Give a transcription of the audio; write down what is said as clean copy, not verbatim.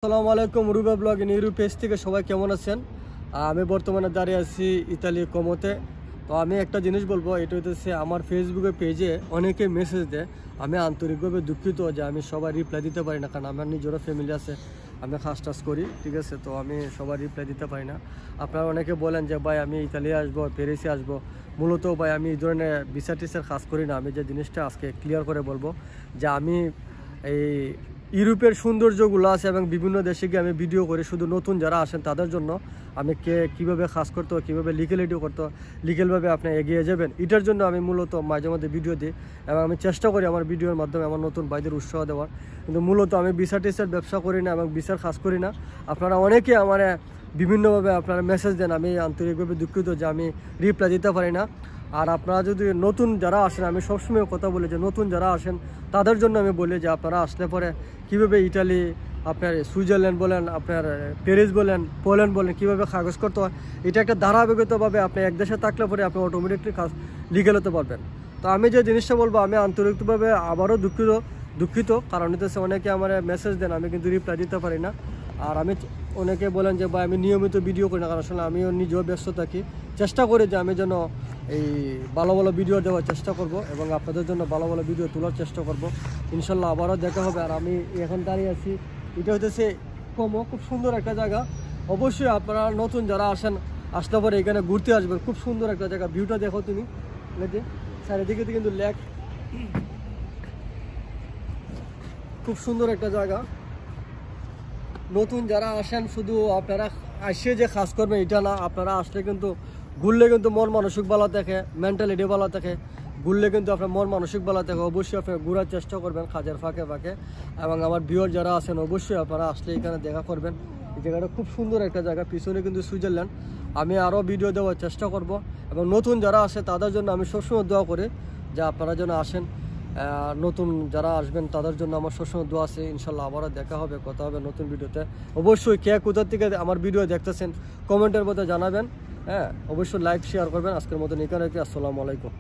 আসসালামু আলাইকুম Ruba blog YouTube page থেকে সবাই কেমন আছেন। আমি বর্তমানে দাঁড়িয়ে আছি ইতালি কোমোতে। তো আমি একটা জিনিস বলবো, এটা হচ্ছে আমার ফেসবুকের পেজে অনেকে মেসেজ দেয়। আমি আন্তরিকভাবে দুঃখিত যে আমি সবাই রিপ্লাই দিতে পারি না, কারণ আমার নিজেরও ফ্যামিলি আছে, আমি কাজ টাজ করি, ঠিক আছে। তো আমি সবার রিপ্লাই দিতে পারি না। আপনারা অনেকে বলেন যে ভাই আমি ইতালি আসবো, প্যারিসে আসবো। মূলত ভাই আমি এই ধরনের ভিসা টিসার কাজ করি না। আমি যে জিনিসটা আজকে ক্লিয়ার করে বলবো যে আমি এই ইউরোপের সৌন্দর্যগুলো আছে এবং বিভিন্ন দেশে গিয়ে আমি ভিডিও করি শুধু নতুন যারা আসেন তাদের জন্য। আমি কীভাবে কাজ করতে হয়, কীভাবে লিগেলিটি করতে হয়, লিগেলভাবে আপনি এগিয়ে যাবেন, এটার জন্য আমি মূলত মাঝে মধ্যে ভিডিও দিই এবং আমি চেষ্টা করি আমার ভিডিওর মাধ্যমে আমার নতুন ভাইদের উৎসাহ দেওয়ার। কিন্তু মূলত আমি ভিসা টিসার ব্যবসা করি না এবং ভিসার কাজ করি না। আপনারা অনেকে আমার বিভিন্নভাবে আপনারা মেসেজ দেন, আমি আন্তরিকভাবে দুঃখিত যে আমি রিপ্লাই দিতে পারি না। আর আপনারা যদি নতুন যারা আসেন, আমি সবসময় কথা বলি যে নতুন যারা আসেন তাদের জন্য আমি বলি যে আপনারা আসলে পরে কীভাবে ইটালি, আপনার সুইজারল্যান্ড বলেন, আপনার প্যারিস বলেন, পোল্যান্ড বলেন, কীভাবে কাগজ করতে হয়, এটা একটা ধারাবাহিকতাভাবে আপনি এক দেশে থাকলে পরে আপনি অটোমেটিকলি কাজ লিগেল হতে পারবেন। তো আমি যে জিনিসটা বলবো, আমি আন্তরিকভাবে আবারও দুঃখিত কারণ হচ্ছে অনেকে আমার মেসেজ দেন, আমি কিন্তু রিপ্লাই দিতে পারি না। আর আমি অনেকে বলেন যে ভাই আমি নিয়মিত ভিডিও করি না, কারণ আসলে আমিও নিজেও ব্যস্ত থাকি। চেষ্টা করি যে আমি যেন এই ভালো ভালো ভিডিও দেওয়ার চেষ্টা করব এবং আপনাদের জন্য ভালো ভালো ভিডিও তোলার চেষ্টা করব। ইনশাল্লাহ আবারও দেখা হবে। আর আমি এখন দাঁড়িয়ে আছি, এটা হচ্ছে কোমো, খুব সুন্দর একটা জায়গা। অবশ্যই আপনারা নতুন যারা আসেন, আসলে পরে এখানে ঘুরতে আসবেন। খুব সুন্দর একটা জায়গা, ভিউটা দেখো তুমি, চারিদিকে কিন্তু লেক, খুব সুন্দর একটা জায়গা। নতুন যারা আসেন শুধু আপনারা আসে যে কাজ করবেন এটা না, আপনারা আসলে কিন্তু ঘুরলে কিন্তু মন মানসিক ভালো থাকে, মেন্টালিটি ভালো থাকে। ঘুরলে কিন্তু আপনার মন মানসিক ভালো থাকে। অবশ্যই আপনারা ঘোরার চেষ্টা করবেন কাজের ফাঁকে ফাঁকে। এবং আমার ভিউয়ার যারা আছেন অবশ্যই আপনারা আসলে এখানে দেখা করবেন। এই জায়গাটা খুব সুন্দর একটা জায়গা, পিছনে কিন্তু সুইজারল্যান্ড। আমি আরও ভিডিও দেওয়ার চেষ্টা করব এবং নতুন যারা আসে তাদের জন্য আমি সবসময় দোয়া করি যে আপনারা যেন আসেন। নতুন যারা আসবেন তাদের জন্য আমার সবসময় দোয়া আছে। ইনশাল্লাহ আবারও দেখা হবে, কথা হবে নতুন ভিডিওতে। অবশ্যই কে কোথা থেকে আমার ভিডিও দেখতেছেন কমেন্টের মধ্যে জানাবেন। হ্যাঁ, অবশ্যই লাইক শেয়ার করবেন। আজকের মতো এখানে। আসসালামু আলাইকুম।